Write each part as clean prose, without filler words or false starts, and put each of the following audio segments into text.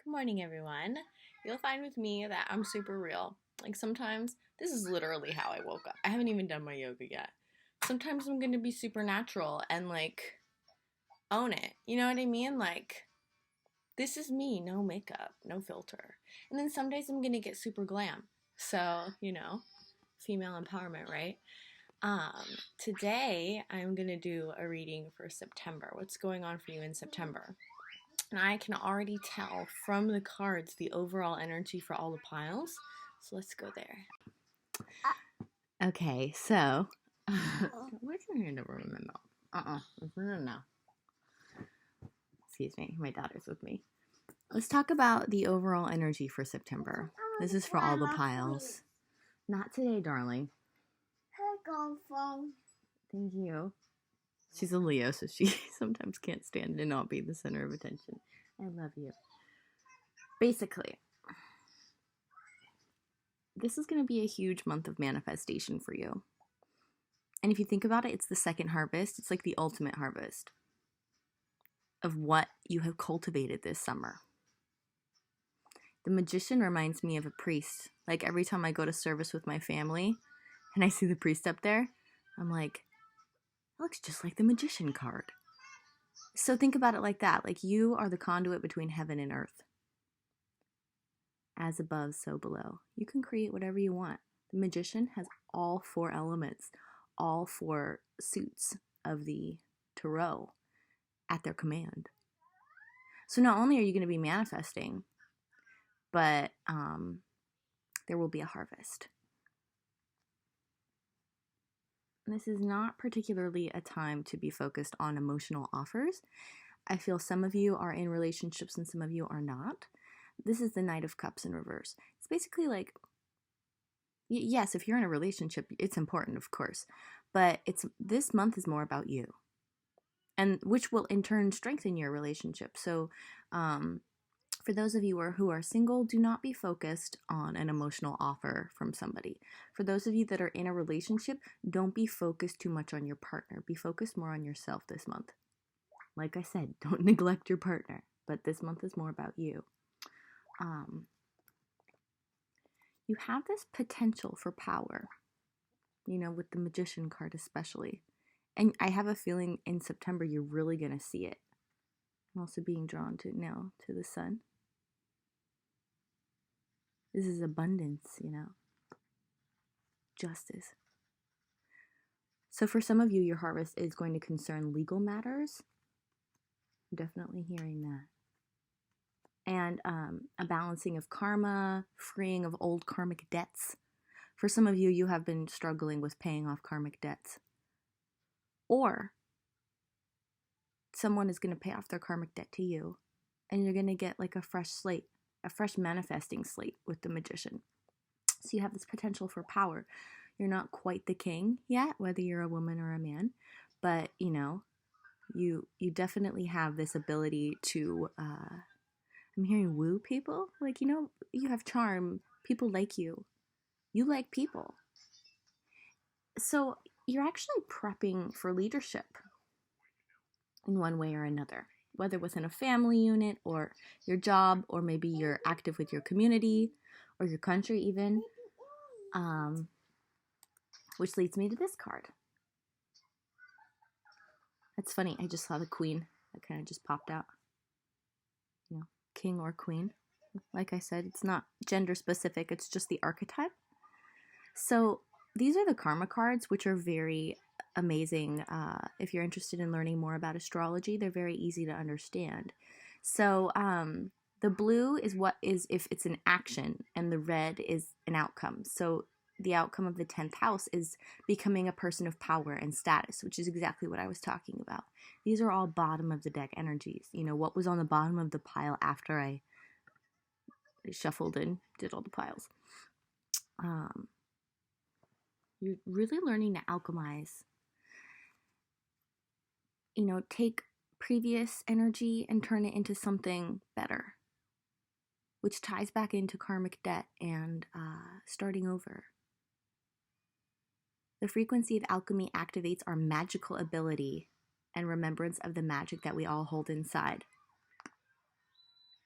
Good morning, everyone. You'll find with me that I'm super real. Like sometimes, this is literally how I woke up. I haven't even done my yoga yet. Sometimes I'm gonna be supernatural and like own it. You know what I mean? Like, this is me, no makeup, no filter. And then some days I'm gonna get super glam. So, female empowerment, right? Today I'm gonna do a reading for September. What's going on for you in September? And I can already tell from the cards the overall energy for all the piles. So let's go there. Okay, so where's your hand over in my mouth? No. Excuse me, my daughter's with me. Let's talk about the overall energy for September. This is for all the piles. Not today, darling. Thank you. She's a Leo, so she sometimes can't stand to not be the center of attention. I love you. Basically, this is going to be a huge month of manifestation for you. And if you think about it, it's the second harvest. It's like the ultimate harvest of what you have cultivated this summer. The Magician reminds me of a priest. Like every time I go to service with my family and I see the priest up there, I'm like, it looks just like the Magician card. So think about it like that. Like you are the conduit between heaven and earth. As above, so below. You can create whatever you want. The Magician has all four elements, all four suits of the tarot at their command. So not only are you going to be manifesting, but there will be a harvest. This is not particularly a time to be focused on emotional offers. I feel some of you are in relationships and some of you are not. This is the Knight of Cups in reverse. It's basically like, yes, if you're in a relationship, it's important, of course, but this month is more about you, and which will in turn strengthen your relationship. So for those of you who are single, do not be focused on an emotional offer from somebody. For those of you that are in a relationship, don't be focused too much on your partner. Be focused more on yourself this month. Like I said, don't neglect your partner, but this month is more about you. You have this potential for power, with the Magician card especially. And I have a feeling in September you're really going to see it. I'm also being drawn to the sun. This is abundance, justice. So for some of you, your harvest is going to concern legal matters. I'm definitely hearing that. And a balancing of karma, freeing of old karmic debts. For some of you, you have been struggling with paying off karmic debts. Or someone is going to pay off their karmic debt to you, and you're going to get like a fresh slate, a fresh manifesting slate with the Magician. So you have this potential for power. You're not quite the king yet, whether you're a woman or a man, but you definitely have this ability to I'm hearing woo people. Like, you have charm. People like you. You like people. So you're actually prepping for leadership in one way or another, whether within a family unit or your job, or maybe you're active with your community or your country even. Which leads me to this card. That's funny. I just saw the queen. That kind of just popped out. King or queen. Like I said, it's not gender specific. It's just the archetype. So these are the karma cards, which are very amazing. If you're interested in learning more about astrology, they're very easy to understand. So the blue is what is if it's an action, and the red is an outcome. So the outcome of the 10th house is becoming a person of power and status, which is exactly what I was talking about. These are all bottom of the deck energies. What was on the bottom of the pile after I shuffled and did all the piles. You're really learning to alchemize. Take previous energy and turn it into something better, which ties back into karmic debt and starting over. The frequency of alchemy activates our magical ability and remembrance of the magic that we all hold inside.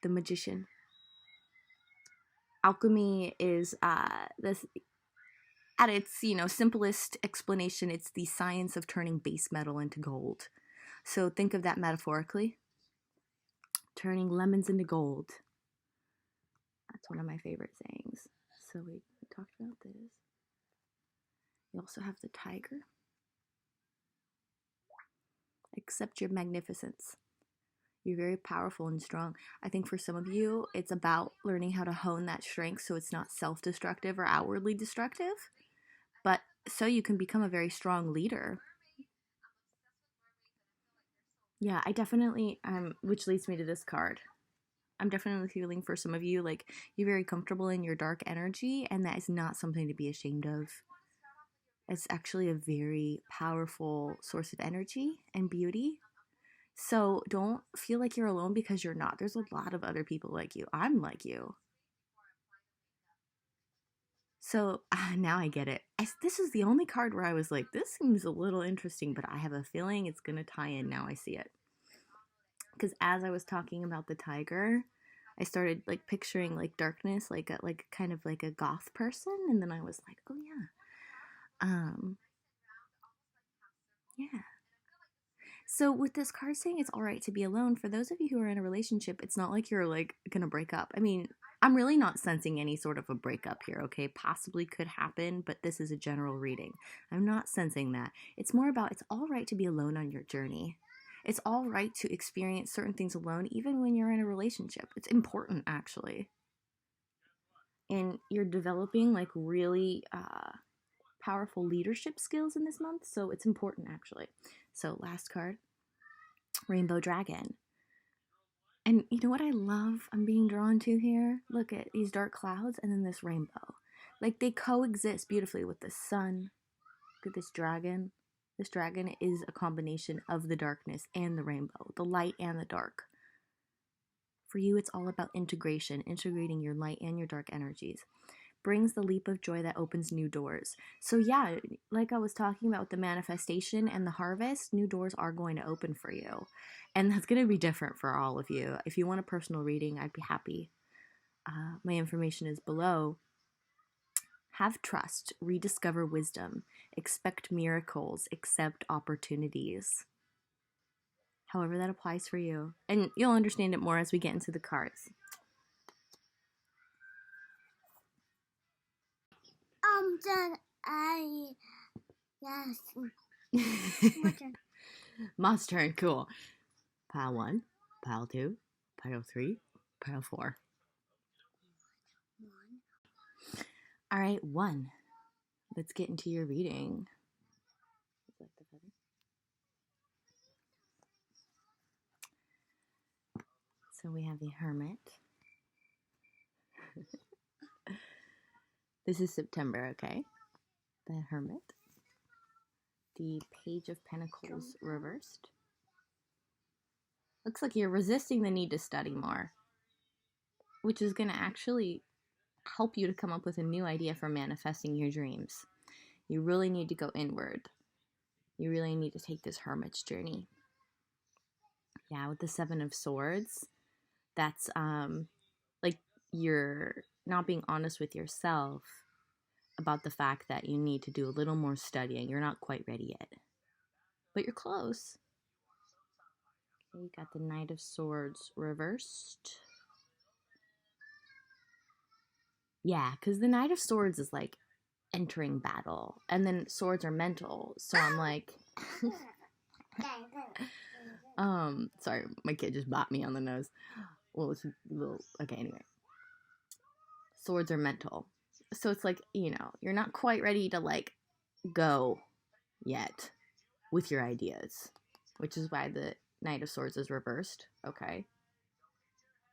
The Magician. Alchemy is this at its, simplest explanation, it's the science of turning base metal into gold. So think of that metaphorically. Turning lemons into gold. That's one of my favorite sayings. So we talked about this. You also have the tiger. Accept your magnificence. You're very powerful and strong. I think for some of you, it's about learning how to hone that strength so it's not self-destructive or outwardly destructive, but so you can become a very strong leader. Yeah, I definitely, which leads me to this card. I'm definitely feeling for some of you, like, you're very comfortable in your dark energy, and that is not something to be ashamed of. It's actually a very powerful source of energy and beauty. So don't feel like you're alone because you're not. There's a lot of other people like you. I'm like you. So now I get it. This is the only card where I was like, this seems a little interesting, but I have a feeling it's going to tie in. Now I see it. Because as I was talking about the tiger, I started like picturing like darkness, like kind of like a goth person, and then I was like, oh yeah. So with this card saying it's all right to be alone, for those of you who are in a relationship, it's not like you're like gonna break up. I mean, I'm really not sensing any sort of a breakup here, okay? Possibly could happen, but this is a general reading. I'm not sensing that. It's more about it's all right to be alone on your journey. It's all right to experience certain things alone, even when you're in a relationship. It's important, actually. And you're developing like really powerful leadership skills in this month, so it's important, actually. So, last card, Rainbow Dragon. And you know what I love I'm being drawn to here? Look at these dark clouds and then this rainbow. Like they coexist beautifully with the sun. Look at this dragon. This dragon is a combination of the darkness and the rainbow, the light and the dark. For you, it's all about integration, integrating your light and your dark energies. Brings the leap of joy that opens new doors. So yeah, like I was talking about with the manifestation and the harvest, new doors are going to open for you. And that's going to be different for all of you. If you want a personal reading, I'd be happy. My information is below. Have trust, rediscover wisdom, expect miracles, accept opportunities. However that applies for you. And you'll understand it more as we get into the cards. Then yes. My turn. Mo's turn, cool. Pile 1, pile 2, pile 3, pile 4. All right, 1. Let's get into your reading. So we have the Hermit. This is September, okay? The Hermit. The Page of Pentacles reversed. Looks like you're resisting the need to study more, which is going to actually help you to come up with a new idea for manifesting your dreams. You really need to go inward. You really need to take this hermit's journey. Yeah, with the 7 of Swords, that's like you're not being honest with yourself about the fact that you need to do a little more studying. You're not quite ready yet, but you're close. Okay, you got the Knight of Swords reversed. Yeah, because the Knight of Swords is like entering battle, and then swords are mental. So I'm like, sorry, my kid just bopped me on the nose. Well, it's a little, okay, anyway. Swords are mental. So it's like, you're not quite ready to like go yet with your ideas, which is why the Knight of Swords is reversed, okay?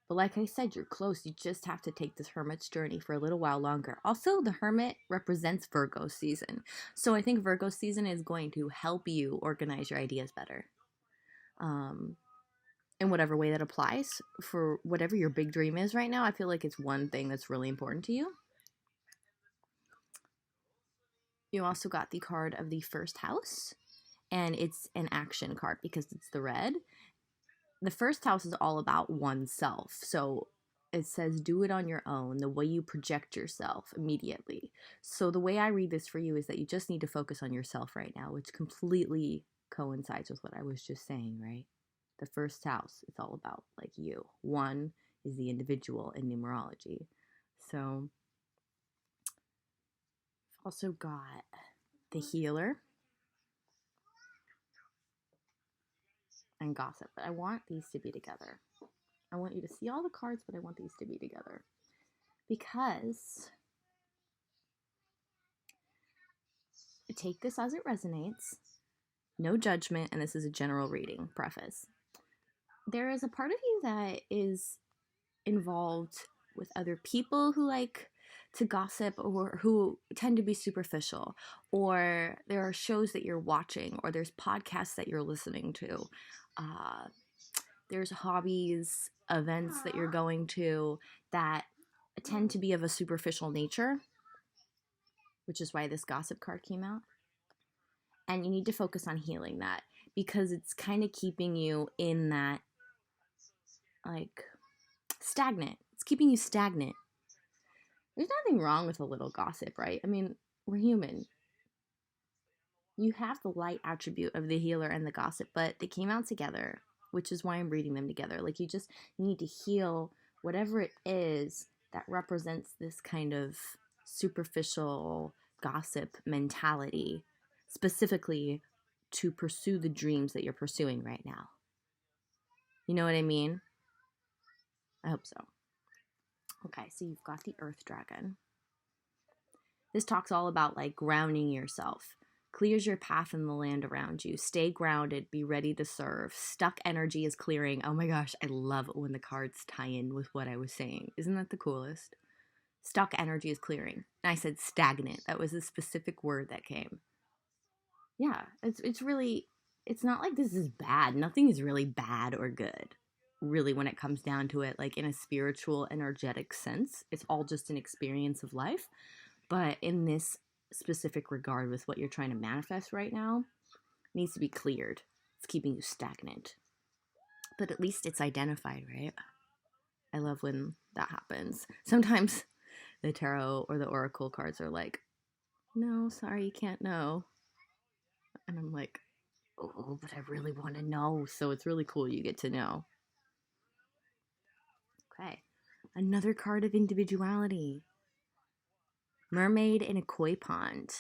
But like I said, you're close. You just have to take this hermit's journey for a little while longer. Also, the hermit represents Virgo season. So I think Virgo season is going to help you organize your ideas better. In whatever way that applies. For whatever your big dream is right now, I feel like it's one thing that's really important to you. You also got the card of the first house. And it's an action card because it's the red. The first house is all about oneself. So it says do it on your own, the way you project yourself immediately. So the way I read this for you is that you just need to focus on yourself right now, which completely coincides with what I was just saying, right? The first house, it's all about like you. One is the individual in numerology. So I've also got the healer and gossip, but I want these to be together. I want you to see all the cards, but I want these to be together because take this as it resonates. No judgment, and this is a general reading preface. There is a part of you that is involved with other people who like to gossip or who tend to be superficial, or there are shows that you're watching, or there's podcasts that you're listening to. There's hobbies, events that you're going to that tend to be of a superficial nature, which is why this gossip card came out. And you need to focus on healing that because it's kind of keeping you in that, like, stagnant. It's keeping you stagnant. There's nothing wrong with a little gossip, right? I mean, we're human. You have the light attribute of the healer and the gossip, but they came out together, which is why I'm reading them together. Like, you need to heal whatever it is that represents this kind of superficial gossip mentality, specifically to pursue the dreams that you're pursuing right now. You know what I mean? I hope so. Okay, so you've got the Earth Dragon. This talks all about like grounding yourself. Clears your path in the land around you. Stay grounded. Be ready to serve. Stuck energy is clearing. Oh my gosh, I love it when the cards tie in with what I was saying. Isn't that the coolest? Stuck energy is clearing. And I said stagnant. That was a specific word that came. Yeah, it's really, it's not like this is bad. Nothing is really bad or good. Really, when it comes down to it, like in a spiritual, energetic sense, it's all just an experience of life. But in this specific regard with what you're trying to manifest right now, it needs to be cleared. It's keeping you stagnant. But at least it's identified, right? I love when that happens. Sometimes the tarot or the oracle cards are like, no, sorry, you can't know. And I'm like, oh, but I really want to know. So it's really cool you get to know. Okay. Another card of individuality. Mermaid in a koi pond.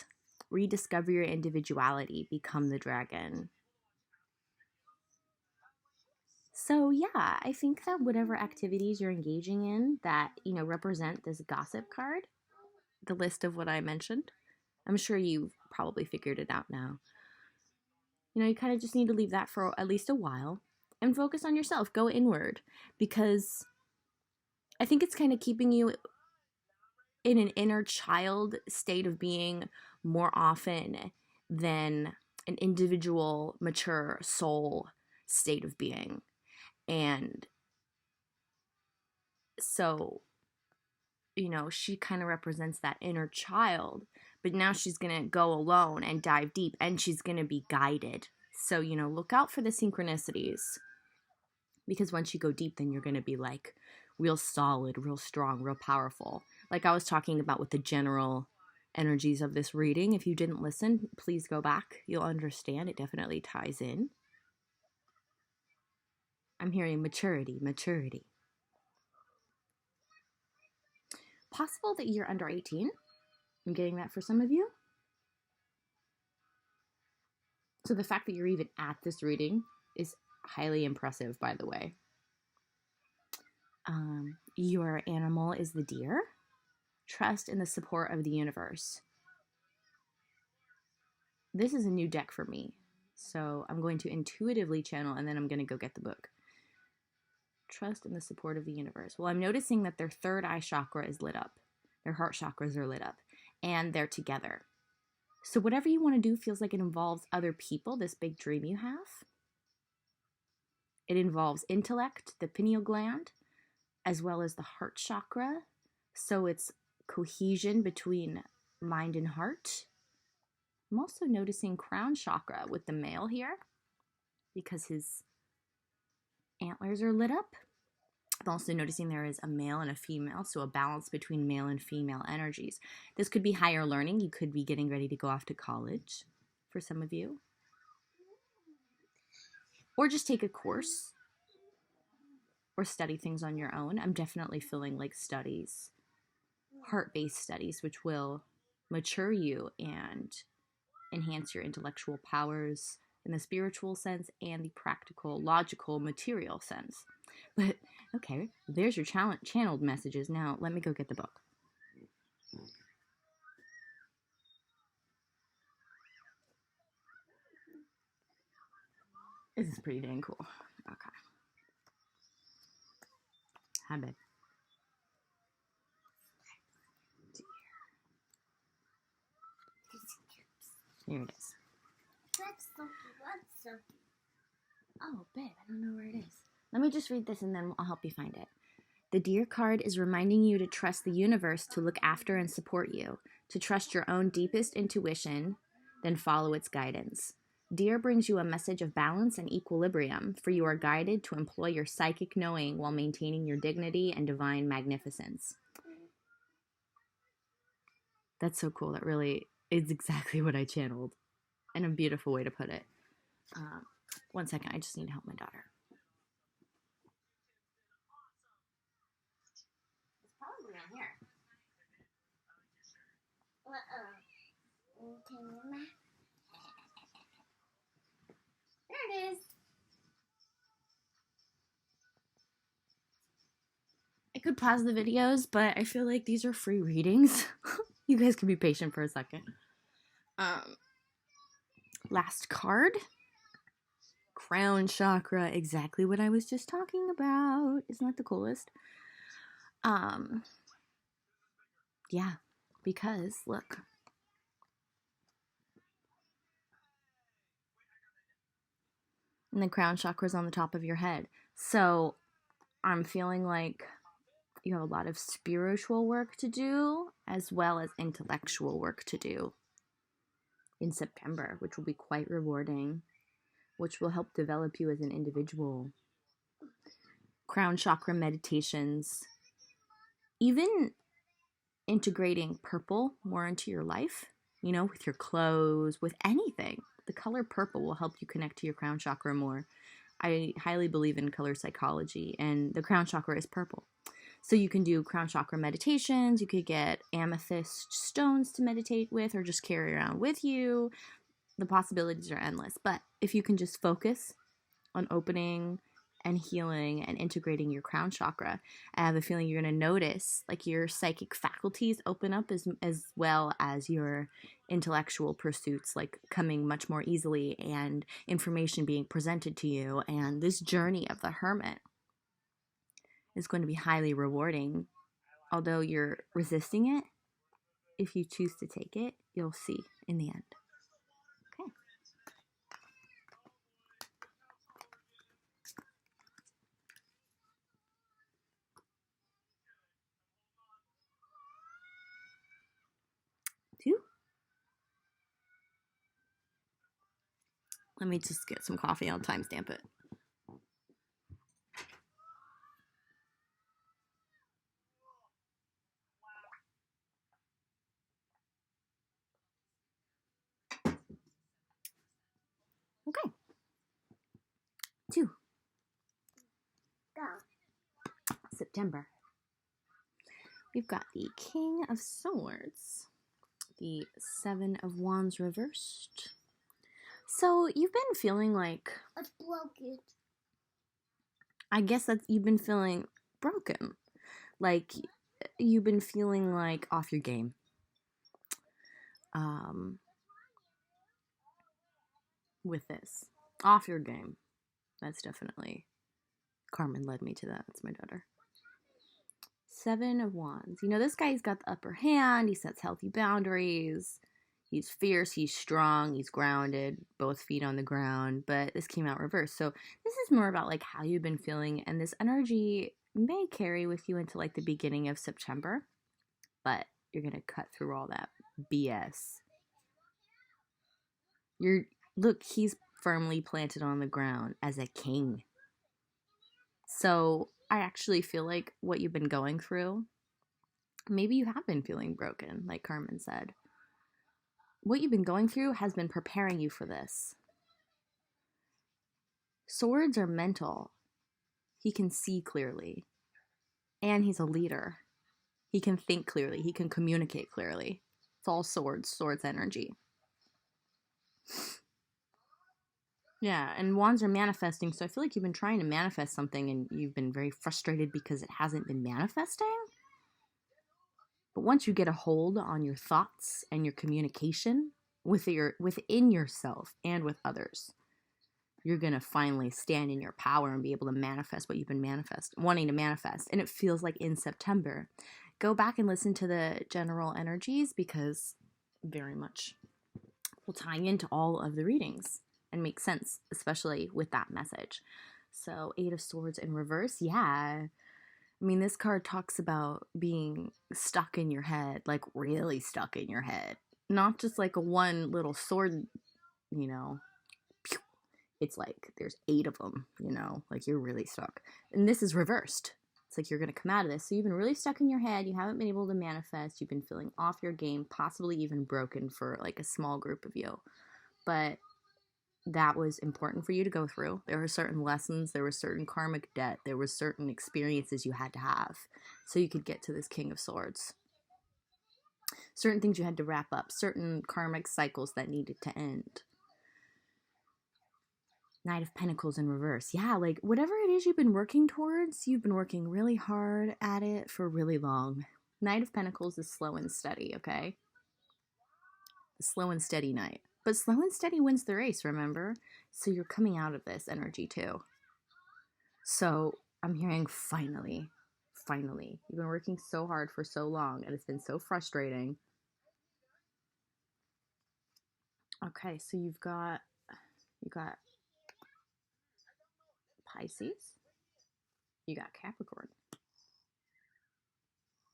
Rediscover your individuality. Become the dragon. So yeah, I think that whatever activities you're engaging in that, represent this gossip card, the list of what I mentioned, I'm sure you've probably figured it out now. You kind of just need to leave that for at least a while and focus on yourself. Go inward because I think it's kind of keeping you in an inner child state of being more often than an individual, mature soul state of being. And so, she kind of represents that inner child, but now she's going to go alone and dive deep and she's going to be guided. So, look out for the synchronicities because once you go deep, then you're going to be like real solid, real strong, real powerful. Like I was talking about with the general energies of this reading. If you didn't listen, please go back. You'll understand. It definitely ties in. I'm hearing maturity. Possible that you're under 18. I'm getting that for some of you. So the fact that you're even at this reading is highly impressive, by the way. Your animal is the deer. Trust in the support of the universe. This is a new deck for me, so I'm going to intuitively channel and then I'm going to go get the book. Trust in the support of the universe. Well, I'm noticing that their third eye chakra is lit up. Their heart chakras are lit up and they're together. So whatever you want to do feels like it involves other people, this big dream you have. It involves intellect, the pineal gland, as well as the heart chakra. So it's cohesion between mind and heart. I'm also noticing crown chakra with the male here because his antlers are lit up. I'm also noticing there is a male and a female, so a balance between male and female energies. This could be higher learning. You could be getting ready to go off to college for some of you. Or just take a course or study things on your own. I'm definitely feeling like studies, heart-based studies, which will mature you and enhance your intellectual powers in the spiritual sense and the practical, logical, material sense. But okay, there's your channeled messages. Now let me go get the book. This is pretty dang cool. Okay. Hi, babe. Here it is. Oh, babe, I don't know where it is. Let me just read this and then I'll help you find it. The Deer card is reminding you to trust the universe to look after and support you, to trust your own deepest intuition, then follow its guidance. Deer brings you a message of balance and equilibrium, for you are guided to employ your psychic knowing while maintaining your dignity and divine magnificence. That's so cool. That really is exactly what I channeled, and a beautiful way to put it. One second, I just need to help my daughter. It's probably on here. There it is. I could pause the videos, but I feel like these are free readings. You guys can be patient for a second. Last card. Crown chakra, exactly what I was just talking about. Isn't that the coolest? Yeah, because look. And the crown chakra is on the top of your head. So I'm feeling like you have a lot of spiritual work to do as well as intellectual work to do in September, which will be quite rewarding, which will help develop you as an individual. Crown chakra meditations, even integrating purple more into your life, you know, with your clothes, with anything. The color purple will help you connect to your crown chakra more. I highly believe in color psychology, and the crown chakra is purple. So you can do crown chakra meditations. You could get amethyst stones to meditate with or just carry around with you. The possibilities are endless. But if you can just focus on opening and healing and integrating your crown chakra, I have a feeling you're going to notice like your psychic faculties open up as well as your intellectual pursuits like coming much more easily and information being presented to you. And this journey of the hermit is going to be highly rewarding. Although you're resisting it, if you choose to take it, you'll see in the end. Okay. Two. Let me just get some coffee. I'll timestamp it. Okay. 2. Go. September. We've got the King of Swords, the Seven of Wands reversed. So you've been feeling like... It's broken. I guess that you've been feeling broken. Like, you've been feeling like off your game. With this. Off your game. That's definitely... Carmen led me to that. That's my daughter. Seven of Wands. You know, this guy's got the upper hand. He sets healthy boundaries. He's fierce. He's strong. He's grounded. Both feet on the ground. But this came out reversed. So this is more about like how you've been feeling. And this energy may carry with you into like the beginning of September. But you're going to cut through all that BS. Look, he's firmly planted on the ground as a king. So I actually feel like what you've been going through, maybe you have been feeling broken, like Carmen said. What you've been going through has been preparing you for this. Swords are mental. He can see clearly. And he's a leader. He can think clearly. He can communicate clearly. It's all swords energy. Yeah, and wands are manifesting, so I feel like you've been trying to manifest something and you've been very frustrated because it hasn't been manifesting. But once you get a hold on your thoughts and your communication within yourself and with others, you're going to finally stand in your power and be able to manifest what you've been wanting to manifest. And it feels like in September. Go back and listen to the general energies because very much will tie into all of the readings and make sense, especially with that message. So 8 of Swords in reverse, yeah. I mean, this card talks about being stuck in your head, like really stuck in your head. Not just like a one little sword, you know. It's like there's 8 of them, you know, like you're really stuck. And this is reversed. It's like you're going to come out of this. So you've been really stuck in your head. You haven't been able to manifest. You've been feeling off your game, possibly even broken for like a small group of you. But that was important for you to go through. There were certain lessons. There was certain karmic debt. There was certain experiences you had to have so you could get to this King of Swords. Certain things you had to wrap up. Certain karmic cycles that needed to end. Knight of Pentacles in reverse. Yeah, like whatever it is you've been working towards, you've been working really hard at it for really long. Knight of Pentacles is slow and steady, okay? The slow and steady knight. But slow and steady wins the race, remember? So you're coming out of this energy too. So I'm hearing finally. Finally. You've been working so hard for so long and it's been so frustrating. Okay, so you got Pisces, you got Capricorn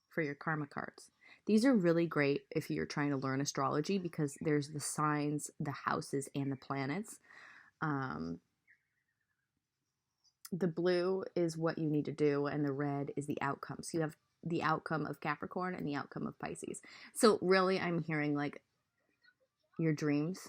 for your karma cards. These are really great if you're trying to learn astrology because there's the signs, the houses, and the planets. The blue is what you need to do, and the red is the outcome. So you have the outcome of Capricorn and the outcome of Pisces. So really, I'm hearing like your dreams.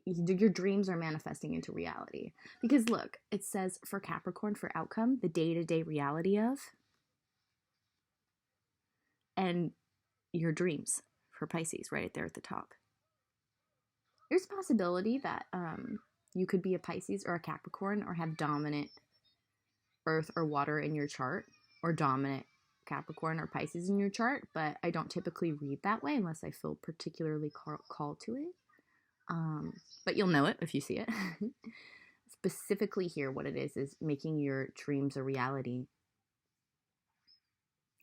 Your dreams are manifesting into reality. Because look, it says for Capricorn, for outcome, the day-to-day reality of, and your dreams for Pisces, right there at the top. There's a possibility that you could be a Pisces or a Capricorn or have dominant earth or water in your chart, or dominant Capricorn or Pisces in your chart, but I don't typically read that way unless I feel particularly called to it. But you'll know it if you see it. Specifically here, what it is making your dreams a reality.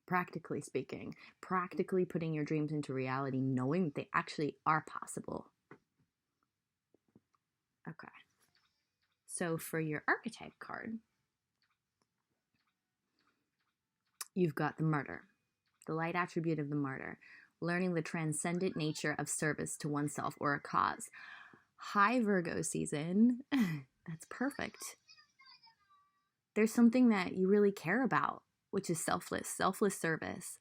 Practically speaking, practically putting your dreams into reality, knowing that they actually are possible. Okay. So for your archetype card, you've got the martyr, the light attribute of the martyr, learning the transcendent nature of service to oneself or a cause. Hi, Virgo season. That's perfect. There's something that you really care about, which is selfless service.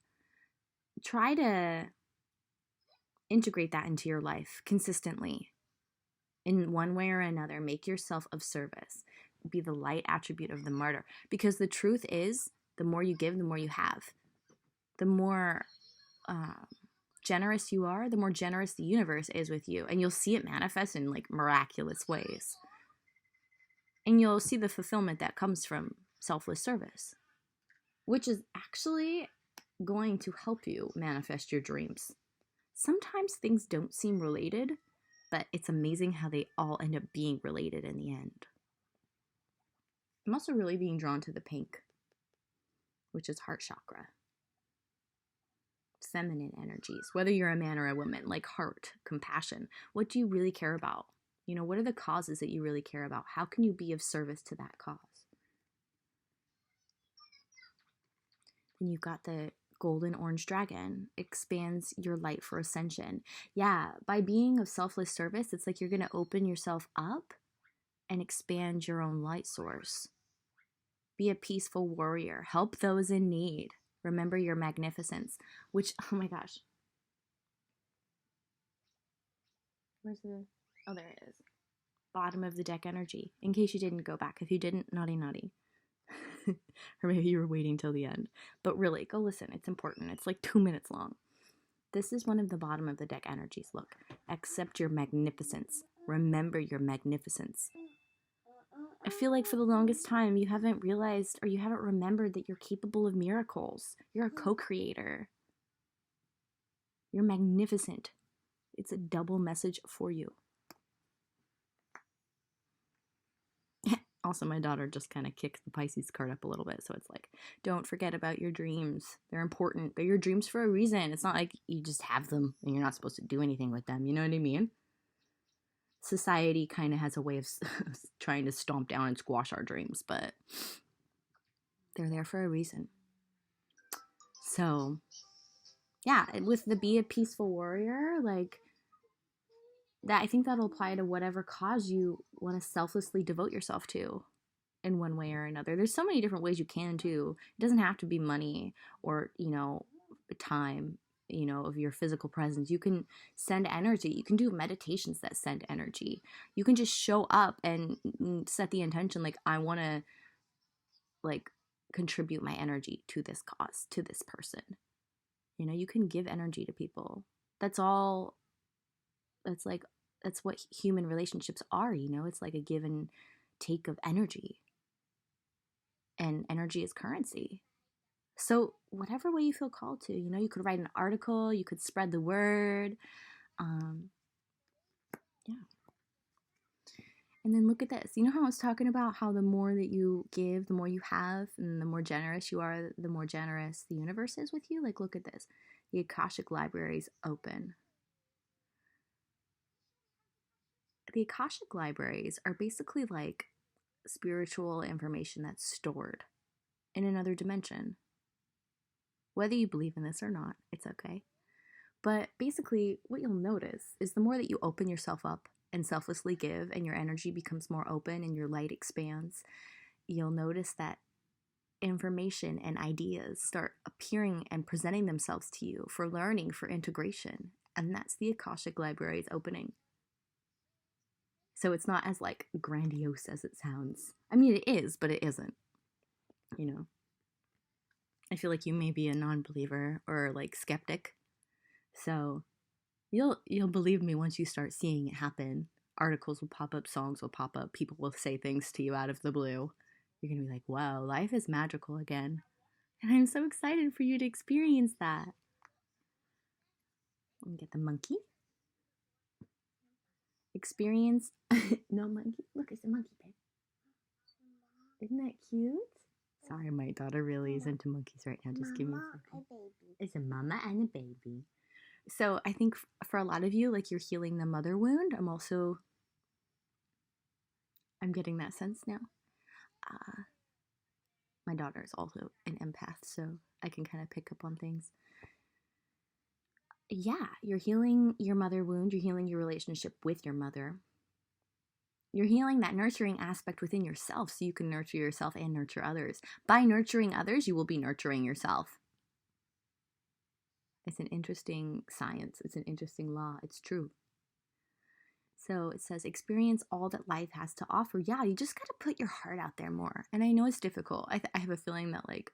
Try to integrate that into your life consistently. In one way or another, make yourself of service. Be the light attribute of the martyr. Because the truth is, the more you give, the more you have. The more generous you are, the more generous the universe is with you. And you'll see it manifest in like miraculous ways. And you'll see the fulfillment that comes from selfless service, which is actually going to help you manifest your dreams. Sometimes things don't seem related, but it's amazing how they all end up being related in the end. I'm also really being drawn to the pink, which is heart chakra. Feminine energies, whether you're a man or a woman, like heart, compassion. What do you really care about? You know, what are the causes that you really care about? How can you be of service to that cause? Then you've got the golden orange dragon, expands your light for ascension. Yeah, by being of selfless service, it's like you're going to open yourself up and expand your own light source. Be a peaceful warrior. Help those in need. Remember your magnificence, which, oh my gosh. Where's the, oh, there it is. Bottom of the deck energy, in case you didn't go back. If you didn't, naughty, naughty. Or maybe you were waiting till the end. But really, go listen. It's important. It's like 2 minutes long. This is one of the bottom of the deck energies. Look, accept your magnificence. Remember your magnificence. I feel like for the longest time, you haven't realized or you haven't remembered that you're capable of miracles. You're a co-creator. You're magnificent. It's a double message for you. Also, my daughter just kind of kicked the Pisces card up a little bit. So it's like, don't forget about your dreams. They're important. They're your dreams for a reason. It's not like you just have them and you're not supposed to do anything with them. You know what I mean? Society kind of has a way of trying to stomp down and squash our dreams, but they're there for a reason. So, yeah, with the be a peaceful warrior, like, that, I think that'll apply to whatever cause you want to selflessly devote yourself to in one way or another. There's so many different ways you can too. It doesn't have to be money or, time, of your physical presence. You can send energy. You can do meditations that send energy. You can just show up and set the intention, like, I want to, like, contribute my energy to this cause, to this person. You can give energy to people. That's all. That's what human relationships are, it's like a give and take of energy. And energy is currency. So whatever way you feel called to, you could write an article, you could spread the word. Yeah. And then look at this. You know how I was talking about how the more that you give, the more you have, and the more generous you are, the more generous the universe is with you? Like, look at this. The Akashic Library is open. The Akashic Libraries are basically like spiritual information that's stored in another dimension. Whether you believe in this or not, it's okay. But basically, what you'll notice is the more that you open yourself up and selflessly give, and your energy becomes more open and your light expands, you'll notice that information and ideas start appearing and presenting themselves to you for learning, for integration. And that's the Akashic Library's opening. So it's not as like grandiose as it sounds. I mean, it is, but it isn't. I feel like you may be a non-believer or like skeptic. So you'll believe me once you start seeing it happen. Articles will pop up, songs will pop up, people will say things to you out of the blue. You're going to be like, wow, life is magical again. And I'm so excited for you to experience that. And get the monkey. Experience. No monkey. Look, it's a monkey, babe. Isn't that cute? Sorry, my daughter really is into monkeys right now. Just give me a second. It's a mama and a baby. So I think for a lot of you, like, you're healing the mother wound. I'm getting that sense now. My daughter is also an empath, so I can kind of pick up on things. Yeah, you're healing your mother wound. You're healing your relationship with your mother. You're healing that nurturing aspect within yourself so you can nurture yourself and nurture others. By nurturing others, you will be nurturing yourself. It's an interesting science. It's an interesting law. It's true. So it says, experience all that life has to offer. Yeah, you just got to put your heart out there more. And I know it's difficult. I have a feeling that, like,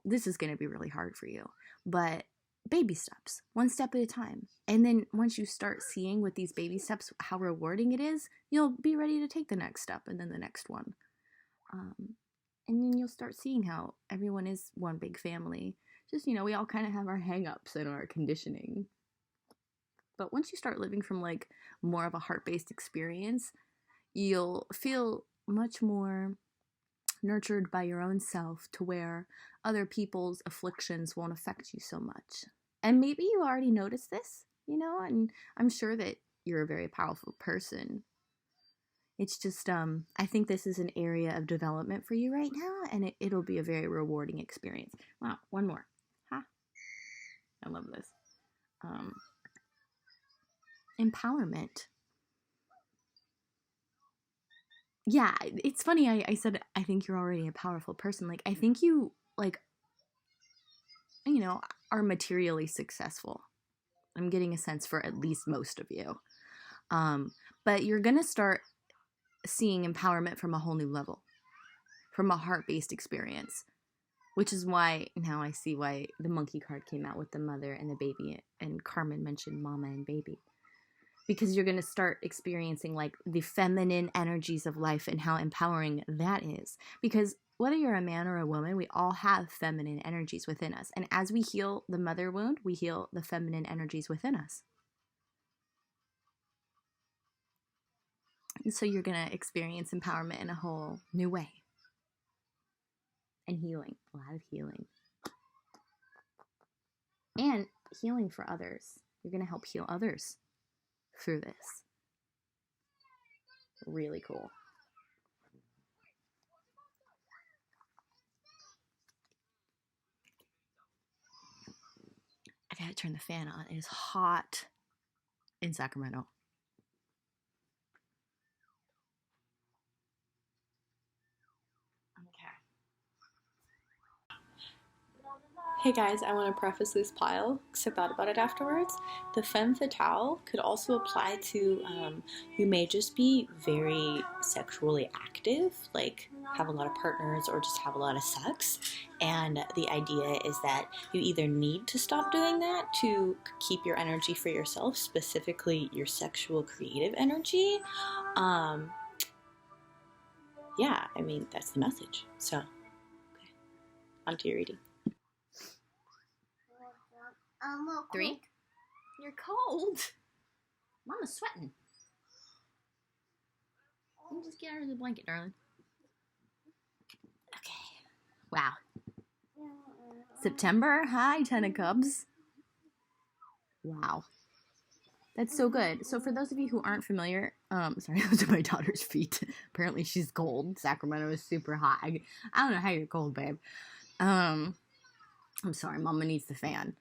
this is going to be really hard for you. But baby steps, one step at a time. And then once you start seeing with these baby steps how rewarding it is, you'll be ready to take the next step and then the next one. And then you'll start seeing how everyone is one big family. Just, we all kind of have our hang-ups and our conditioning. But once you start living from, like, more of a heart-based experience, you'll feel much more nurtured by your own self to where other people's afflictions won't affect you so much. And maybe you already noticed this, and I'm sure that you're a very powerful person. It's just, I think this is an area of development for you right now, and it'll be a very rewarding experience. Wow, one more. Ha! I love this. Empowerment. Yeah, it's funny. I said, I think you're already a powerful person. Like, I think you, like, are materially successful. I'm getting a sense for at least most of you. But you're going to start seeing empowerment from a whole new level, from a heart-based experience, which is why now I see why the monkey card came out with the mother and the baby, and Carmen mentioned mama and baby. Because you're going to start experiencing like the feminine energies of life and how empowering that is. Because whether you're a man or a woman, we all have feminine energies within us. And as we heal the mother wound, we heal the feminine energies within us. And so you're going to experience empowerment in a whole new way. And healing, a lot of healing. And healing for others. You're going to help heal others through this. Really cool. I gotta turn the fan on. It is hot in Sacramento. Hey guys, I want to preface this pile because I thought about it afterwards. The femme fatale could also apply to you may just be very sexually active, like have a lot of partners or just have a lot of sex. And the idea is that you either need to stop doing that to keep your energy for yourself, specifically your sexual creative energy. Yeah, I mean, that's the message. So, okay. On to your reading. 3. You're cold. Mama's sweating. Let me just get under the blanket, darling. Okay. Wow. September. Hi, Ten of Cups. Wow. That's so good. So for those of you who aren't familiar, sorry, those are my daughter's feet. Apparently she's cold. Sacramento is super hot. I don't know how you're cold, babe. I'm sorry, Mama needs the fan.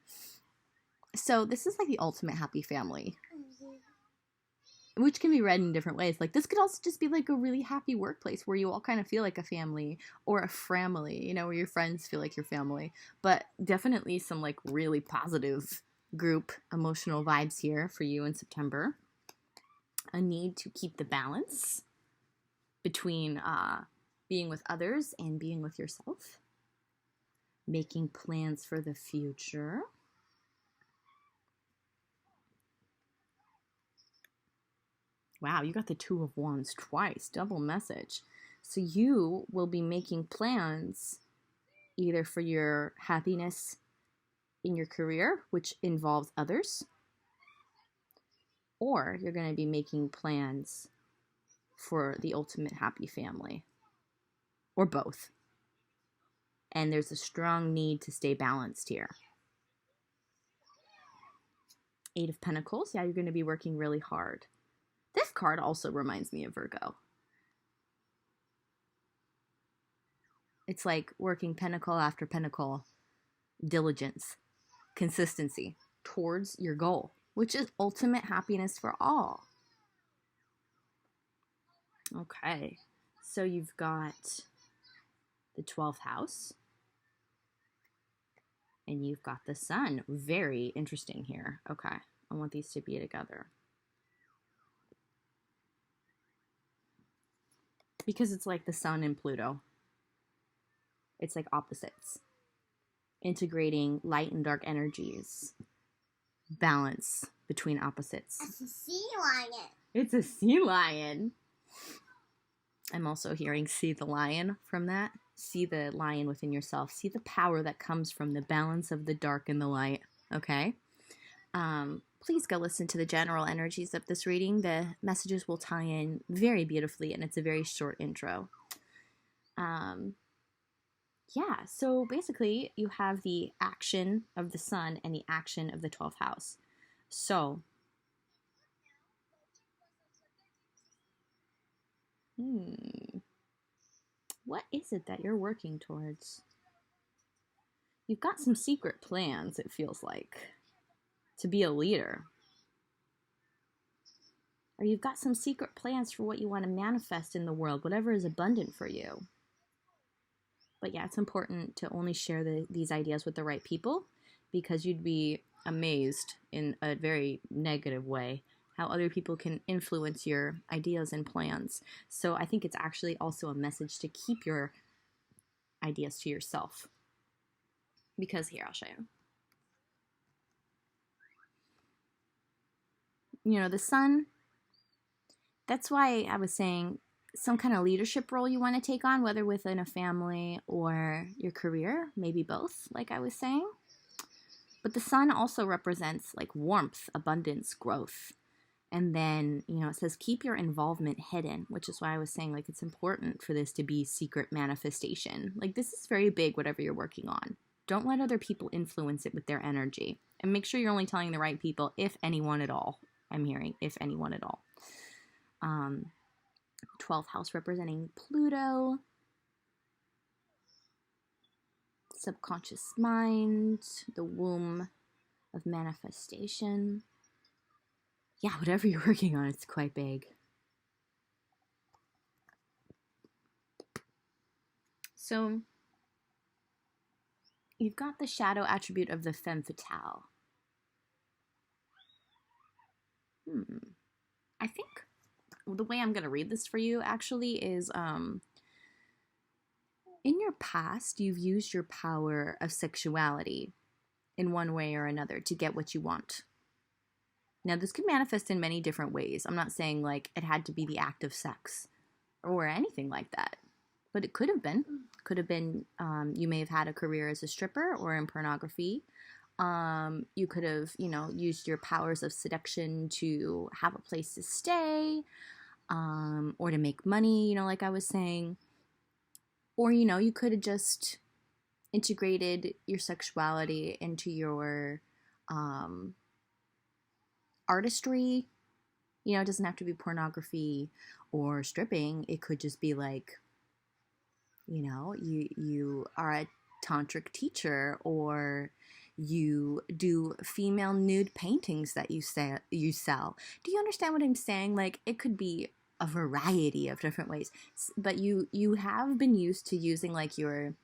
So this is like the ultimate happy family, which can be read in different ways. Like this could also just be like a really happy workplace where you all kind of feel like a family, or a family, where your friends feel like your family. But definitely some like really positive group emotional vibes here for you in September. A need to keep the balance between being with others and being with yourself. Making plans for the future. Wow, you got the Two of Wands twice. Double message. So you will be making plans either for your happiness in your career, which involves others, or you're going to be making plans for the ultimate happy family, or both. And there's a strong need to stay balanced here. 8 of Pentacles. Yeah, you're going to be working really hard. This card also reminds me of Virgo. It's like working pentacle after pentacle, diligence, consistency towards your goal, which is ultimate happiness for all. Okay, so you've got the 12th house, and you've got the sun. Very interesting here. Okay, I want these to be together. Because it's like the sun and Pluto. It's like opposites. Integrating light and dark energies. Balance between opposites. It's a sea lion. It's a sea lion. I'm also hearing see the lion from that. See the lion within yourself. See the power that comes from the balance of the dark and the light. Okay? Please go listen to the general energies of this reading. The messages will tie in very beautifully, and it's a very short intro. Yeah, so basically you have the action of the sun and the action of the 12th house. So, what is it that you're working towards? You've got some secret plans, it feels like, to be a leader. or you've got some secret plans for what you want to manifest in the world, whatever is abundant for you. But yeah, it's important to only share these ideas with the right people, because you'd be amazed in a very negative way how other people can influence your ideas and plans. So I think it's actually also a message to keep your ideas to yourself. Because here, I'll show you. You know, the sun, that's why I was saying some kind of leadership role you want to take on, whether within a family or your career, maybe both, like I was saying. But the sun also represents like warmth, abundance, growth. And then, you know, it says keep your involvement hidden, which is why I was saying like it's important for this to be secret manifestation. Like this is very big, whatever you're working on. Don't let other people influence it with their energy. And make sure you're only telling the right people, if anyone at all. I'm hearing, if anyone at all. 12th house representing Pluto. Subconscious mind, the womb of manifestation. Yeah, whatever you're working on, it's quite big. So, you've got the shadow attribute of the femme fatale. I think the way I'm going to read this for you actually is in your past, you've used your power of sexuality in one way or another to get what you want. Now, this could manifest in many different ways. I'm not saying like it had to be the act of sex or anything like that, but it could have been. Could have been you may have had a career as a stripper or in pornography. You could have, you know, used your powers of seduction to have a place to stay, or to make money, you know, like I was saying. Or, you know, you could have just integrated your sexuality into your artistry. You know, it doesn't have to be pornography or stripping. It could just be like, you know, you are a tantric teacher, or you do female nude paintings that you sell. Do you understand what I'm saying? Like, it could be a variety of different ways, but you have been used to using like your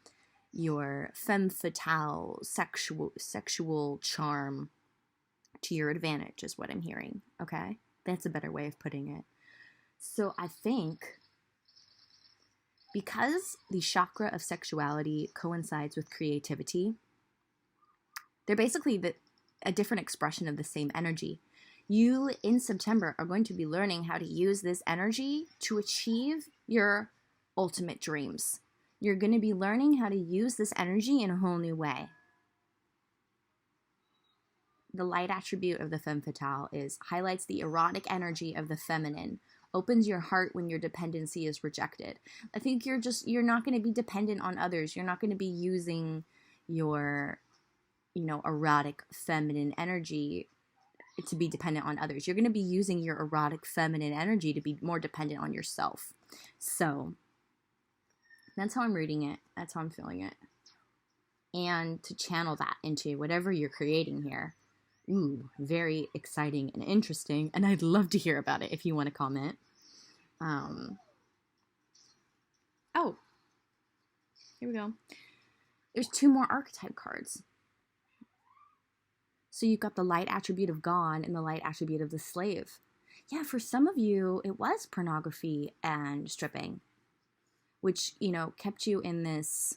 femme fatale sexual charm to your advantage, is what I'm hearing. Okay, that's a better way of putting it. So I think because the chakra of sexuality coincides with creativity, they're basically a different expression of the same energy. You, in September, are going to be learning how to use this energy to achieve your ultimate dreams. You're going to be learning how to use this energy in a whole new way. The light attribute of the femme fatale highlights the erotic energy of the feminine, opens your heart when your dependency is rejected. I think you're not going to be dependent on others. You're not going to be using your, you know, erotic feminine energy to be dependent on others. You're going to be using your erotic feminine energy to be more dependent on yourself. So that's how I'm reading it. That's how I'm feeling it. And to channel that into whatever you're creating here. Ooh, very exciting and interesting. And I'd love to hear about it if you want to comment. Oh, here we go. There's 2 more archetype cards. So you've got the light attribute of God and the light attribute of the slave. Yeah, for some of you, it was pornography and stripping, which, you know, kept you in this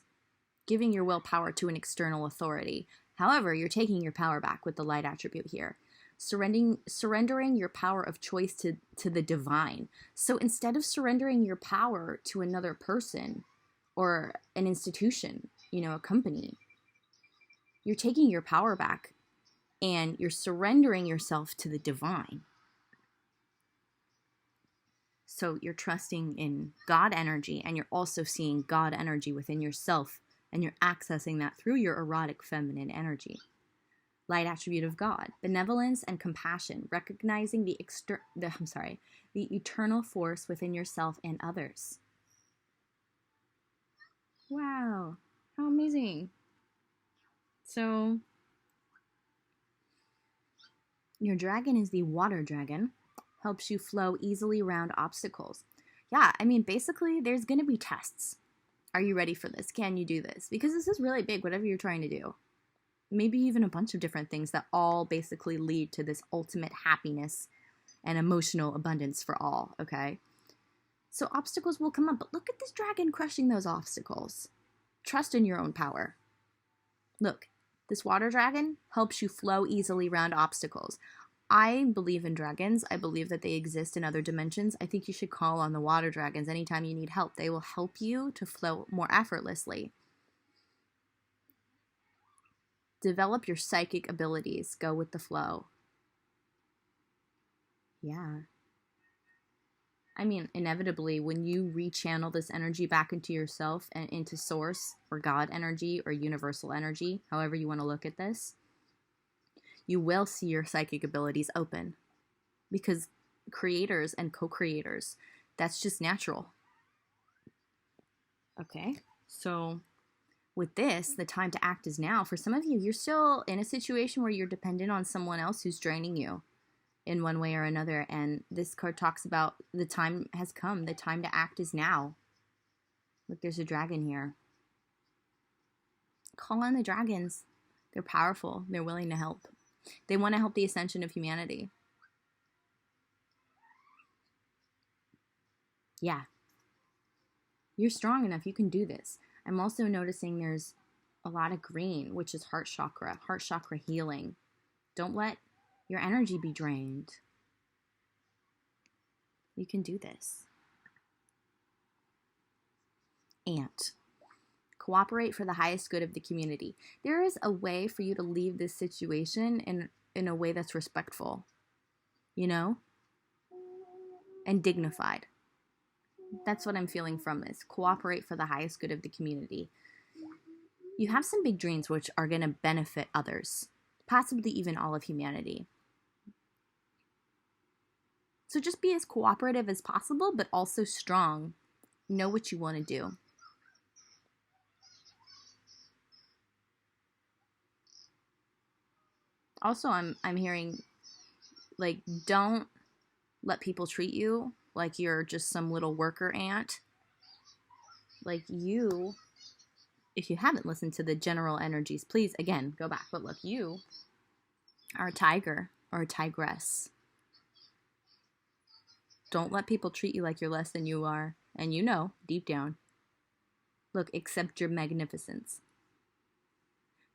giving your willpower to an external authority. However, you're taking your power back with the light attribute here. Surrendering your power of choice to the divine. So instead of surrendering your power to another person or an institution, you know, a company, you're taking your power back and you're surrendering yourself to the divine. So you're trusting in God energy, and you're also seeing God energy within yourself, and you're accessing that through your erotic feminine energy. Light attribute of God, benevolence and compassion, recognizing the eternal force within yourself and others. Wow, how amazing. So your dragon is the water dragon, helps you flow easily around obstacles. Yeah, I mean, basically, there's going to be tests. Are you ready for this? Can you do this? Because this is really big, whatever you're trying to do. Maybe even a bunch of different things that all basically lead to this ultimate happiness and emotional abundance for all, okay? So obstacles will come up, but look at this dragon crushing those obstacles. Trust in your own power. Look, this water dragon helps you flow easily around obstacles. I believe in dragons. I believe that they exist in other dimensions. I think you should call on the water dragons anytime you need help. They will help you to flow more effortlessly. Develop your psychic abilities. Go with the flow. Yeah. I mean, inevitably, when you rechannel this energy back into yourself and into source or God energy or universal energy, however you want to look at this, you will see your psychic abilities open. Because creators and co-creators, that's just natural. Okay, so with this, the time to act is now. For some of you, you're still in a situation where you're dependent on someone else who's draining you in one way or another, and this card talks about the time has come. The time to act is now. Look, there's a dragon here. Call on the dragons. They're powerful. They're willing to help. They want to help the ascension of humanity. Yeah. You're strong enough. You can do this. I'm also noticing there's a lot of green, which is heart chakra healing. Don't let your energy be drained. You can do this. Ant. Cooperate for the highest good of the community. There is a way for you to leave this situation in a way that's respectful, you know, and dignified. That's what I'm feeling from this. Cooperate for the highest good of the community. You have some big dreams which are going to benefit others, possibly even all of humanity. So just be as cooperative as possible, but also strong. Know what you want to do. Also, I'm hearing, like, don't let people treat you like you're just some little worker ant. Like, you, if you haven't listened to the general energies, please, again, go back. But look, you are a tiger or a tigress. Don't let people treat you like you're less than you are. And you know, deep down. Look, accept your magnificence.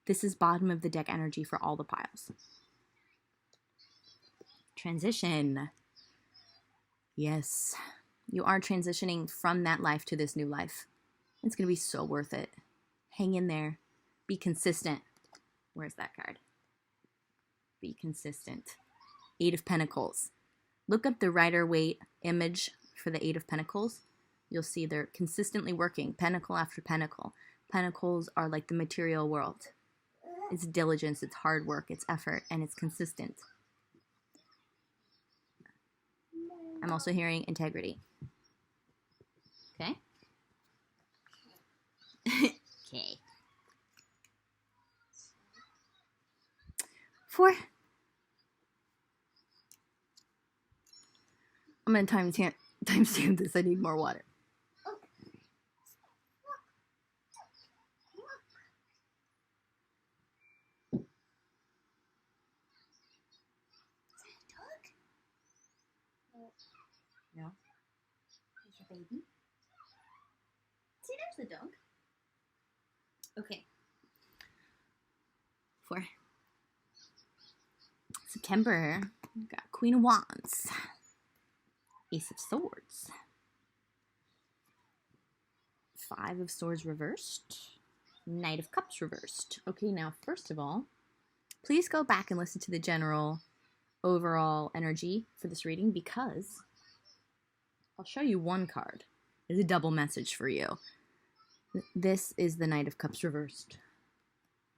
This is bottom of the deck energy for all the piles. Transition. Yes, you are transitioning from that life to this new life. It's going to be so worth it. Hang in there. Be consistent. Where's that card? Be consistent. Eight of Pentacles. Look up the Rider-Waite image for the Eight of Pentacles. You'll see they're consistently working, pentacle after pentacle. Pentacles are like the material world. It's diligence, it's hard work, it's effort, and it's consistent. I'm also hearing integrity. Okay? Okay. 4. I'm going to timestamp this. I need more water. No. Is your baby? See, there's the dog. Okay. 4. September. We've got Queen of Wands. Ace of Swords. 5 of Swords reversed. Knight of Cups reversed. Okay, now, first of all, please go back and listen to the general overall energy for this reading, because I'll show you one card. There's a double message for you. This is the Knight of Cups reversed.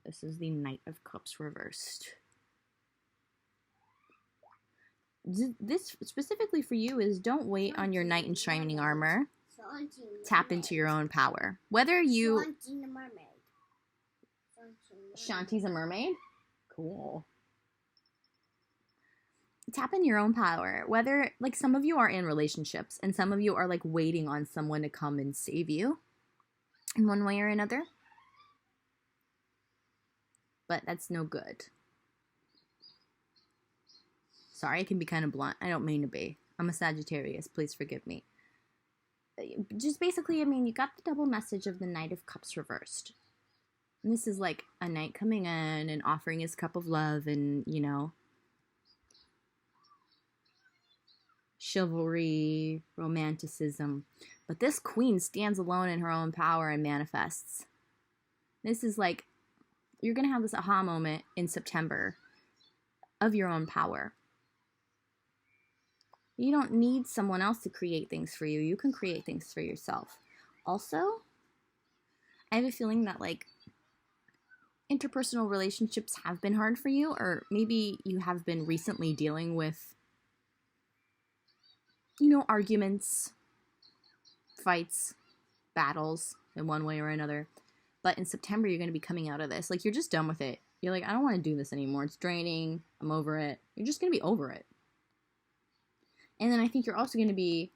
This is the Knight of Cups reversed. This specifically for you is, don't wait on your knight in shining armor. Tap into your own power. Whether you... Shanti's a mermaid? Cool. tap into your own power. Whether, like, some of you are in relationships and some of you are, like, waiting on someone to come and save you in one way or another. But that's no good. Sorry, I can be kind of blunt. I don't mean to be. I'm a Sagittarius. Please forgive me. Just basically, I mean, you got the double message of the Knight of Cups reversed. And this is like a knight coming in and offering his cup of love and, you know, chivalry, romanticism. But this queen stands alone in her own power and manifests. This is like, you're going to have this aha moment in September of your own power. You don't need someone else to create things for you. You can create things for yourself. Also, I have a feeling that, like, interpersonal relationships have been hard for you, or maybe you have been recently dealing with, you know, arguments, fights, battles in one way or another. But in September, you're going to be coming out of this. Like, you're just done with it. You're like, I don't want to do this anymore. It's draining. I'm over it. You're just going to be over it. And then I think you're also going to be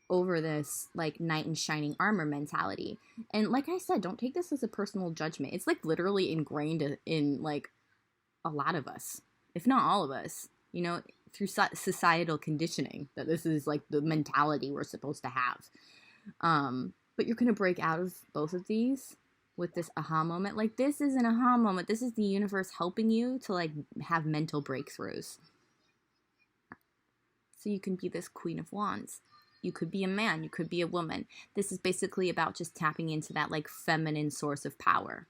over this, like, knight in shining armor mentality. And like I said, don't take this as a personal judgment. It's, like, literally ingrained in, like, a lot of us, if not all of us, you know, through societal conditioning, that this is, like, the mentality we're supposed to have. But you're going to break out of both of these with this aha moment. Like, this is an aha moment. This is the universe helping you to, like, have mental breakthroughs. So you can be this Queen of Wands. You could be a man. You could be a woman. This is basically about just tapping into that, like, feminine source of power.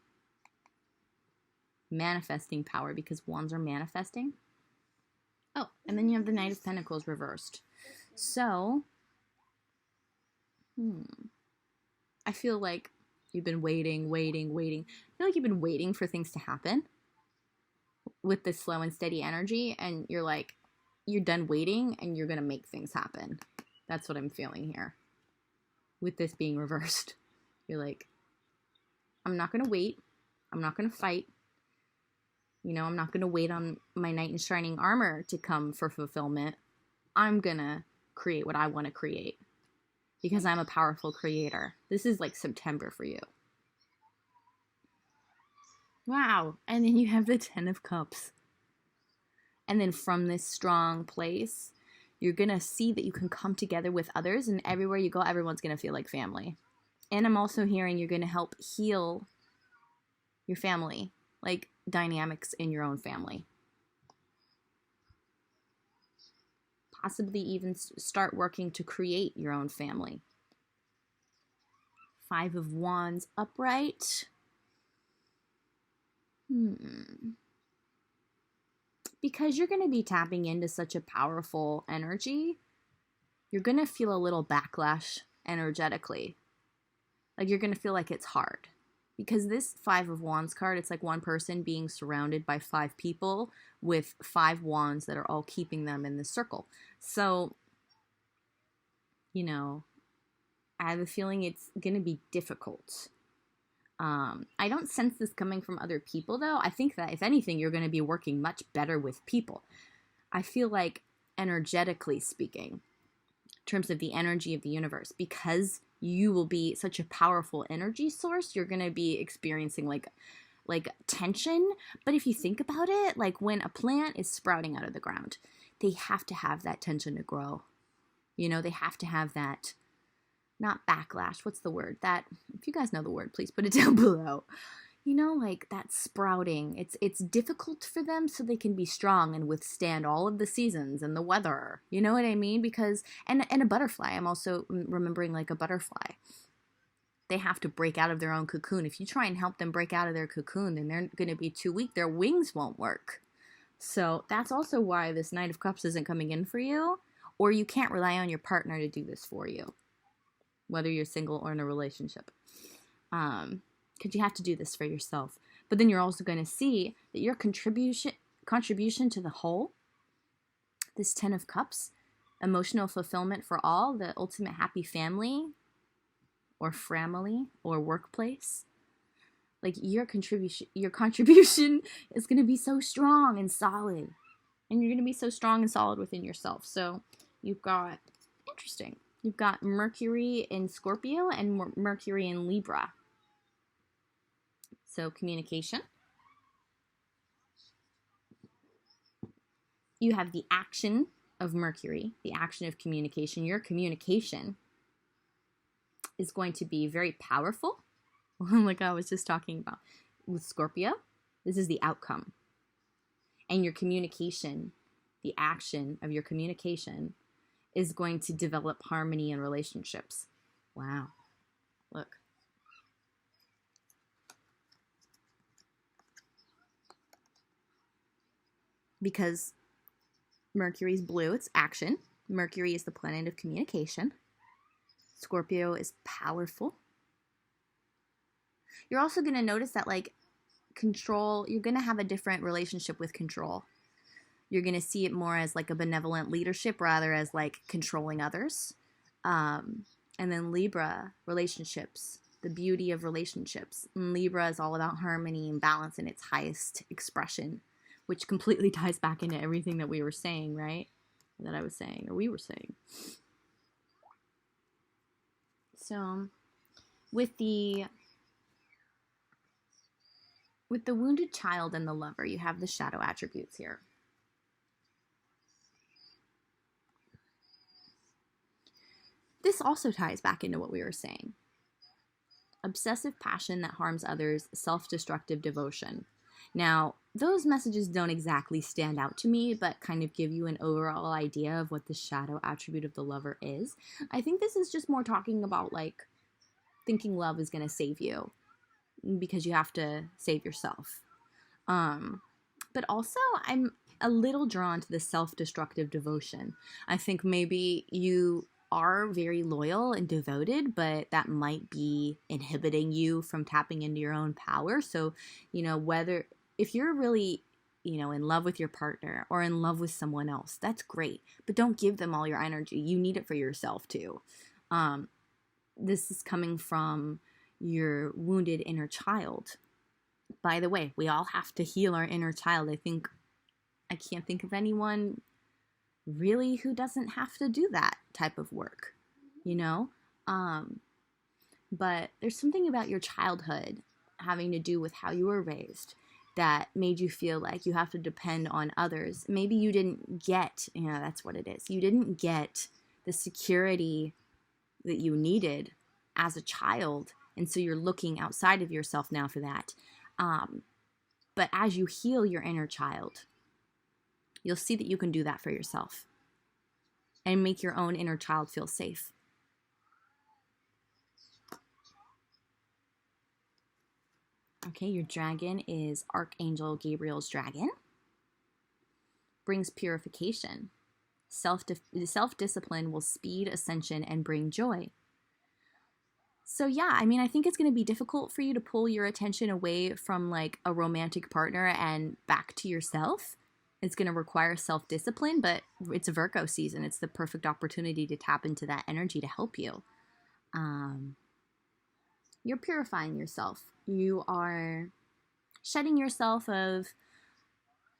Manifesting power, because wands are manifesting. Oh, and then you have the Knight of Pentacles reversed. So, I feel like you've been waiting. I feel like you've been waiting for things to happen with this slow and steady energy, and you're like, you're done waiting and you're going to make things happen. That's what I'm feeling here with this being reversed. You're like, I'm not going to wait. I'm not going to fight. You know, I'm not going to wait on my knight in shining armor to come for fulfillment. I'm going to create what I want to create because I'm a powerful creator. This is like September for you. Wow. And then you have the Ten of Cups. And then from this strong place, you're going to see that you can come together with others, and everywhere you go, everyone's going to feel like family. And I'm also hearing you're going to help heal your family, like dynamics in your own family. Possibly even start working to create your own family. Five of Wands upright. Because you're going to be tapping into such a powerful energy, you're going to feel a little backlash energetically. Like, you're going to feel like it's hard. Because this Five of Wands card, it's like one person being surrounded by 5 people with 5 wands that are all keeping them in the circle. So, you know, I have a feeling it's going to be difficult. I don't sense this coming from other people, though. I think that, if anything, you're going to be working much better with people. I feel like, energetically speaking, in terms of the energy of the universe, because you will be such a powerful energy source, you're going to be experiencing, like tension. But if you think about it, like, when a plant is sprouting out of the ground, they have to have that tension to grow. You know, they have to have that, not backlash, what's the word? That, if you guys know the word, please put it down below. You know, like that sprouting. It's difficult for them so they can be strong and withstand all of the seasons and the weather. You know what I mean? Because, and a butterfly, I'm also remembering, like, a butterfly. They have to break out of their own cocoon. If you try and help them break out of their cocoon, then they're going to be too weak. Their wings won't work. So that's also why this Knight of Cups isn't coming in for you, or you can't rely on your partner to do this for you, whether you're single or in a relationship. Because you have to do this for yourself. But then you're also going to see that your contribution to the whole, this Ten of Cups, emotional fulfillment for all, the ultimate happy family or family or workplace, like, your contribution is going to be so strong and solid. And you're going to be so strong and solid within yourself. So you've got, interesting, you've got Mercury in Scorpio and Mercury in Libra. So communication. You have the action of Mercury, the action of communication. Your communication is going to be very powerful, like I was just talking about with Scorpio. This is the outcome. And your communication, the action of your communication, is going to develop harmony in relationships. Wow. Look. Because Mercury's blue, it's action. Mercury is the planet of communication. Scorpio is powerful. You're also going to notice that, like, control, you're going to have a different relationship with control. You're going to see it more as like a benevolent leadership rather as like controlling others. And then Libra, relationships, the beauty of relationships. And Libra is all about harmony and balance in its highest expression, which completely ties back into everything that we were saying, right? That I was saying, or we were saying. So with the wounded child and the lover, you have the shadow attributes here. This also ties back into what we were saying. Obsessive passion that harms others, self-destructive devotion. Now, those messages don't exactly stand out to me, but kind of give you an overall idea of what the shadow attribute of the lover is. I think this is just more talking about, like, thinking love is going to save you because you have to save yourself. But also, I'm a little drawn to the self-destructive devotion. I think maybe you are very loyal and devoted, but that might be inhibiting you from tapping into your own power. So, if you're really, in love with your partner or in love with someone else, that's great, but don't give them all your energy. You need it for yourself too. This is coming from your wounded inner child. By the way, we all have to heal our inner child. I can't think of anyone really who doesn't have to do that type of work, but there's something about your childhood having to do with how you were raised that made you feel like you have to depend on others. Maybe you didn't get, that's what it is. You didn't get the security that you needed as a child, and so you're looking outside of yourself now for that. But as you heal your inner child, you'll see that you can do that for yourself and make your own inner child feel safe. Okay, your dragon is Archangel Gabriel's dragon. Brings purification. Self-discipline will speed ascension and bring joy. So yeah, I think it's going to be difficult for you to pull your attention away from like a romantic partner and back to yourself. It's going to require self-discipline, but it's a Virgo season. It's the perfect opportunity to tap into that energy to help you. You're purifying yourself. You are shedding yourself of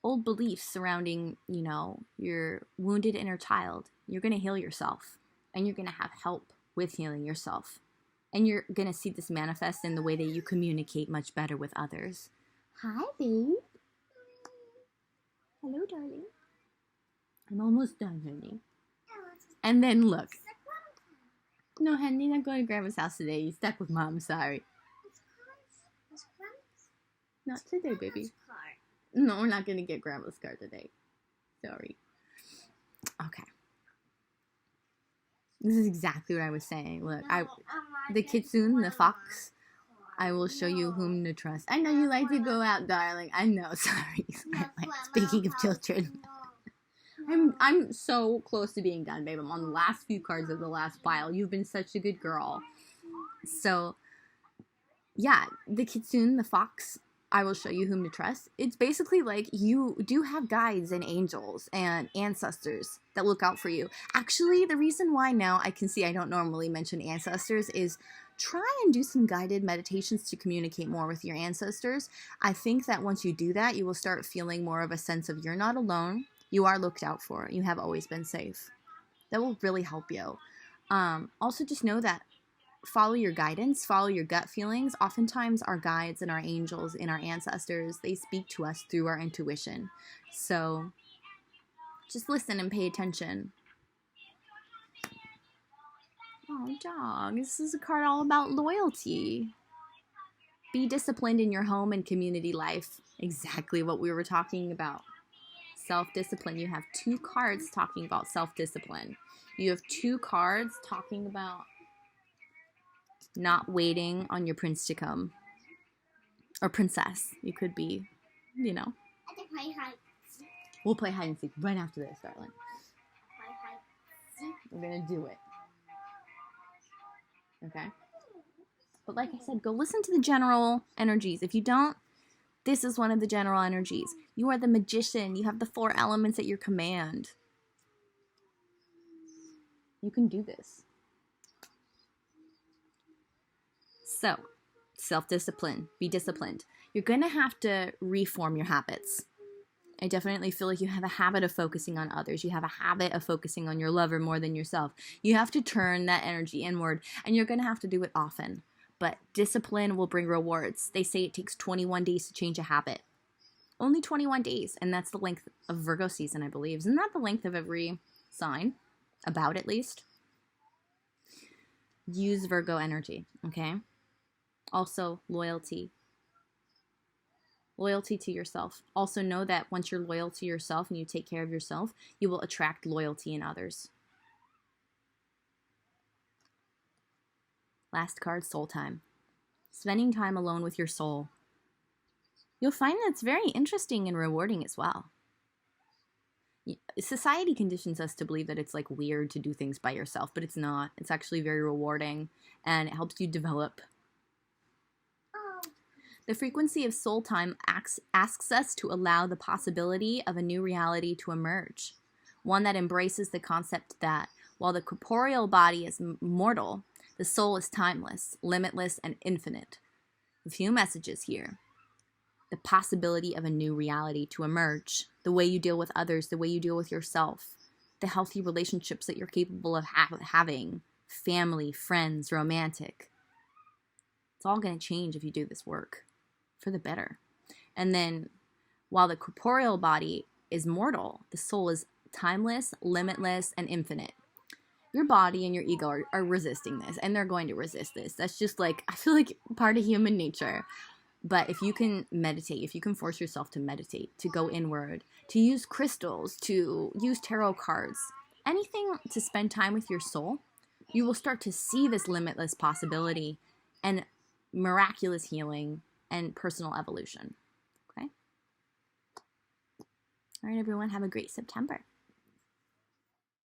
old beliefs surrounding, your wounded inner child. You're going to heal yourself, and you're going to have help with healing yourself. And you're going to see this manifest in the way that you communicate much better with others. Hi, babe. Hello, darling. I'm almost done, honey. And then look. No, honey, not going to Grandma's house today. You stuck with Mom, sorry. Not today, baby. No, we're not going to get Grandma's car today. Sorry. Okay. This is exactly what I was saying. Look, the kitsune, the fox, I will show you whom to trust. I know you like to go out, darling. I know, sorry. Speaking of children. I'm so close to being done, babe. I'm on the last few cards of the last pile. You've been such a good girl. So, yeah, the kitsune, the fox, I will show you whom to trust. It's basically like you do have guides and angels and ancestors that look out for you. Actually, the reason why now I can see I don't normally mention ancestors is try and do some guided meditations to communicate more with your ancestors. I think that once you do that, you will start feeling more of a sense of you're not alone. You are looked out for. You have always been safe. That will really help you. Also, just know that follow your guidance, follow your gut feelings. Oftentimes, our guides and our angels and our ancestors, they speak to us through our intuition. So just listen and pay attention. Oh, dog, this is a card all about loyalty. Be disciplined in your home and community life. Exactly what we were talking about. Self-discipline. You have 2 cards talking about self-discipline. You have 2 cards talking about not waiting on your prince to come. Or princess. You could be, you know. I can play hide. We'll play hide and seek right after this, darling. We're going to do it. Okay? But like I said, go listen to the general energies. If you don't, this is one of the general energies. You are the magician. You have the 4 elements at your command. You can do this. So, self-discipline. Be disciplined. You're going to have to reform your habits. I definitely feel like you have a habit of focusing on others. You have a habit of focusing on your lover more than yourself. You have to turn that energy inward, and you're going to have to do it often. But discipline will bring rewards. They say it takes 21 days to change a habit. Only 21 days, and that's the length of Virgo season, I believe. Isn't that the length of every sign? About, at least. Use Virgo energy, okay? Also, loyalty. Loyalty to yourself. Also know that once you're loyal to yourself and you take care of yourself, you will attract loyalty in others. Last card, soul time. Spending time alone with your soul. You'll find that it's very interesting and rewarding as well. Society conditions us to believe that it's like weird to do things by yourself, but it's not. It's actually very rewarding, and it helps you develop. The frequency of soul time asks us to allow the possibility of a new reality to emerge, one that embraces the concept that while the corporeal body is mortal, the soul is timeless, limitless, and infinite. A few messages here. The possibility of a new reality to emerge, the way you deal with others, the way you deal with yourself, the healthy relationships that you're capable of having, family, friends, romantic. It's all going to change if you do this work. For the better. And then while the corporeal body is mortal, the soul is timeless, limitless, and infinite. Your body and your ego are resisting this, and they're going to resist this. That's just like, I feel like part of human nature. But if you can meditate, if you can force yourself to meditate, to go inward, to use crystals, to use tarot cards, anything to spend time with your soul, you will start to see this limitless possibility and miraculous healing and personal evolution. Okay? All right, everyone, have a great September.